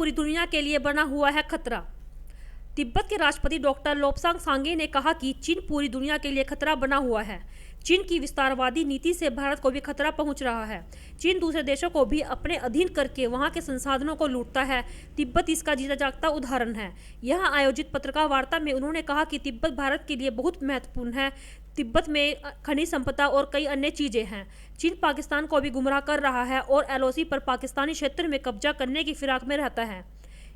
पूरी दुनिया के लिए बना हुआ है खतरा। तिब्बत के राष्ट्रपति डॉक्टर लोब्सांग सांगे ने कहा कि चीन पूरी दुनिया के लिए खतरा बना हुआ है। चीन की विस्तारवादी नीति से भारत को भी खतरा पहुंच रहा है। चीन दूसरे देशों को भी अपने अधीन करके वहां के संसाधनों को लूटता है। तिब्बत इसका जीता जागता उदाहरण है। यहां आयोजित पत्रकार वार्ता में उन्होंने कहा कि तिब्बत भारत के लिए बहुत महत्वपूर्ण है। तिब्बत में खनिज संपदा और कई अन्य चीजें हैं। चीन पाकिस्तान को भी गुमराह कर रहा है और एलओसी पर पाकिस्तानी क्षेत्र में कब्जा करने की फिराक में रहता है।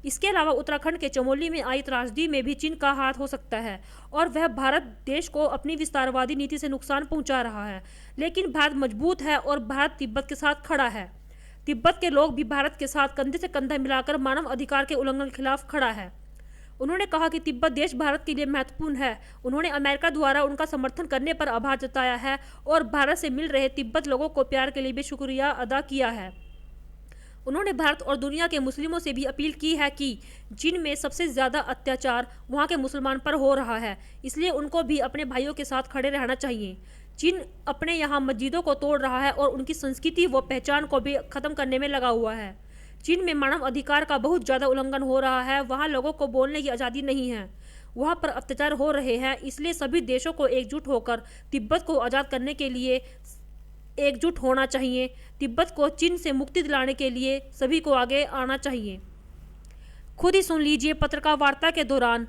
इसके अलावा उत्तराखंड के चमोली में आई त्रासदी में भी चीन का हाथ हो सकता है और वह भारत देश को अपनी विस्तारवादी नीति से नुकसान पहुंचा रहा है। लेकिन भारत मजबूत है और भारत तिब्बत के साथ खड़ा है। तिब्बत के लोग भी भारत के साथ कंधे से कंधा मिलाकर मानव अधिकार के उल्लंघन के खिलाफ खड़ा है। उन्होंने कहा कि तिब्बत देश भारत के लिए महत्वपूर्ण है। उन्होंने अमेरिका द्वारा उनका समर्थन करने पर आभार जताया है और भारत से मिल रहे तिब्बत लोगों को प्यार के लिए भी शुक्रिया अदा किया है। उन्होंने भारत और दुनिया के मुस्लिमों से भी अपील की है कि चीन में सबसे ज़्यादा अत्याचार वहाँ के मुसलमान पर हो रहा है, इसलिए उनको भी अपने भाइयों के साथ खड़े रहना चाहिए। चीन अपने यहाँ मस्जिदों को तोड़ रहा है और उनकी संस्कृति व पहचान को भी ख़त्म करने में लगा हुआ है। चीन में मानव अधिकार का बहुत ज़्यादा उल्लंघन हो रहा है। वहाँ लोगों को बोलने की आज़ादी नहीं है। वहाँ पर अत्याचार हो रहे हैं। इसलिए सभी देशों को एकजुट होकर तिब्बत को आज़ाद करने के लिए एकजुट होना चाहिए। तिब्बत को चीन से मुक्ति दिलाने के लिए सभी को आगे आना चाहिए। खुद ही सुन लीजिए पत्रकार वार्ता के दौरान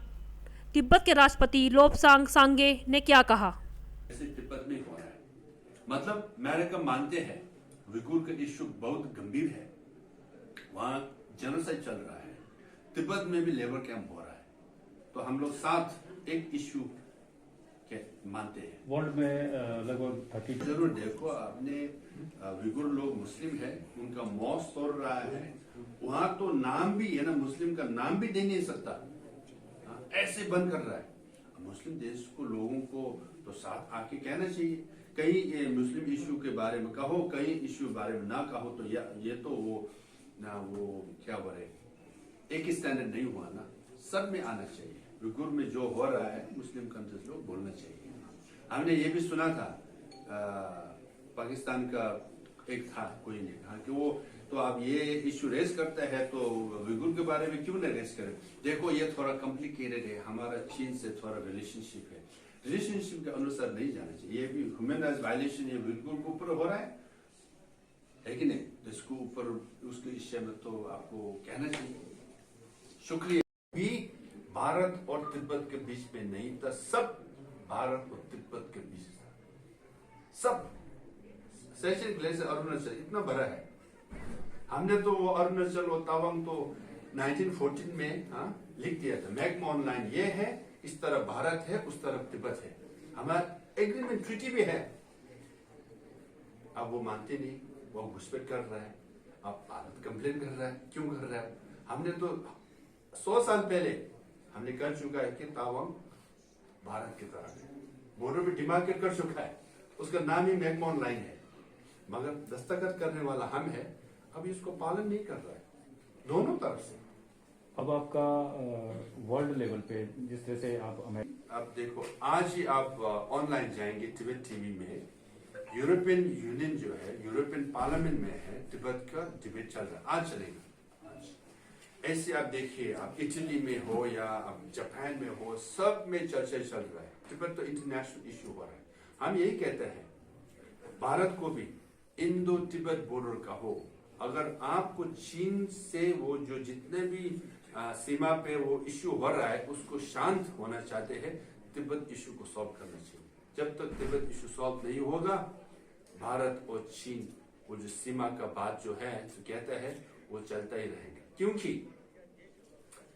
तिब्बत के राष्ट्रपति लोब्सांग सांगे ने क्या कहा। ऐसे तिब्बत में हो रहा है, मतलब अमेरिका मानते हैं उइगुर का इश्यू बहुत गंभीर है। वहां जेनोसाइड चल रहा है। तिब्बत में भी लेबर कैंप हो रहा है। तो हम लोग साथ एक इश्यू के मानते हैं। वर्ल्ड में लगभग 30 जरूर देखो, आपने उइगुर लोग मुस्लिम है, उनका मॉस्क तोड़ रहा है। वहां तो नाम भी है ना, मुस्लिम का नाम भी दे नहीं सकता, ऐसे बंद कर रहा है। मुस्लिम देश को लोगों को तो साथ आके कहना चाहिए। कहीं मुस्लिम इश्यू के बारे में कहो, कहीं इश्यू बारे में ना कहो, तो ये तो वो क्या बोले, एक स्टैंडर्ड नहीं हुआ ना। सब में आना चाहिए। उइगुर में जो हो रहा है मुस्लिम कंट्रीज लोग बोलना चाहिए। हमने ये भी सुना था, पाकिस्तान का एक था, कोई ने कहा कि वो तो आप ये इश्यू रेस करते हैं तो उइगुर के बारे में क्यों नहीं रेस करें। देखो ये थोड़ा कॉम्प्लिकेटेड है, हमारा चीन से थोड़ा रिलेशनशिप है। रिलेशनशिप के अनुसार नहीं जाना चाहिए। ये भी ह्यूमन राइट्स वायलेशन ये उइगुर के ऊपर हो रहा है कि नहीं, तो इसको ऊपर उसके विषय में तो आपको कहना चाहिए। शुक्रिया। भी भारत और तिब्बत के बीच में नहीं था, सब भारत और तिब्बत के बीच था। सब सेशन ग्लेशियर अरुणाचल इतना बड़ा है। हमने तो वो अरुणाचल और तवांग तो 1914 में लिख दिया था, मैग्मा ऑनलाइन ये है, इस तरफ भारत है, उस तरफ तिब्बत है। हमारा एग्रीमेंट ट्रीटी भी है। अब वो मानते नहीं, वो घुसपैठ कर रहा है। अब भारत कंप्लेन कर रहा है, क्यों कर रहा है। हमने तो 100 साल पहले हमने कर चुका है कि तवांग भारत की तरफ है, बॉर्डर पे डिमार्केट कर चुका है, उसका नाम ही मैग्मा ऑनलाइन है, मगर दस्तखत करने वाला हम है। अभी इसको पालन नहीं कर रहा है दोनों तरफ से। अब आपका वर्ल्ड लेवल पे जिस तरह से आप देखो, आज ही आप ऑनलाइन जाएंगे तिब्बत टीवी में, यूरोपियन यूनियन जो है, यूरोपियन पार्लियामेंट में है, तिब्बत का डिबेट चल रहा है, आज चलेगा। ऐसे आप देखिए, आप इटली में हो या आप जापान में हो, सब में चर्चा चल रहा है। तिब्बत तो इंटरनेशनल इश्यू हो रहा है। हम यही कहते हैं भारत को भी इंडो तिब्बत बॉर्डर का हो। अगर आपको चीन से वो जो जितने भी सीमा पे वो इश्यू हो रहा है उसको शांत होना चाहते हैं, तिब्बत इश्यू को सॉल्व करना चाहिए। जब तक तिब्बत इश्यू सॉल्व नहीं होगा, भारत और चीन वो जो सीमा का बात जो है जो कहता है वो चलता ही रहेगा। क्योंकि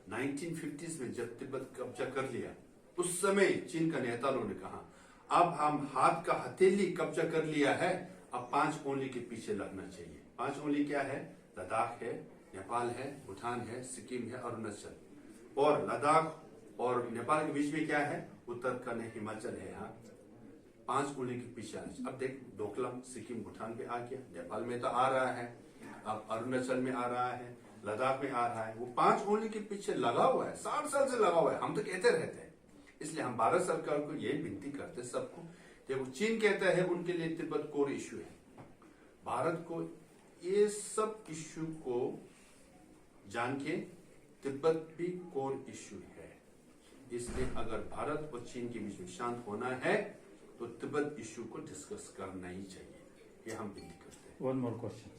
1950s में जब तिब्बत कब्जा कर लिया, उस समय चीन का नेताओं ने कहा अब हम हाथ का हथेली कब्जा कर लिया है, अब 5 उंगली के पीछे लगना चाहिए। 5 उंगली क्या है? लद्दाख है, नेपाल है, भूटान है, सिक्किम है, अरुणाचल। और लद्दाख और नेपाल के बीच में क्या है? उत्तराखंड, हिमाचल है। यहाँ 5 उंगली के पीछे आना। अब देख, डोकलाम सिक्किम भूटान पे आ गया, नेपाल में तो आ रहा है, अब अरुणाचल में आ रहा है, लद्दाख में आ रहा है। वो 5 उंगली के पीछे लगा हुआ है, 60 साल से लगा हुआ है। हम तो कहते रहते हैं। इसलिए हम भारत सरकार को ये विनती करते सबको, देखो चीन कहता है उनके लिए तिब्बत कोर इश्यू है। भारत को ये सब इश्यू को जान के तिब्बत भी कोर इश्यू है, इसलिए अगर भारत और चीन के बीच में शांत होना है तो तिब्बत इश्यू को डिस्कस करना ही चाहिए, ये हम विनती करते हैं। One more question.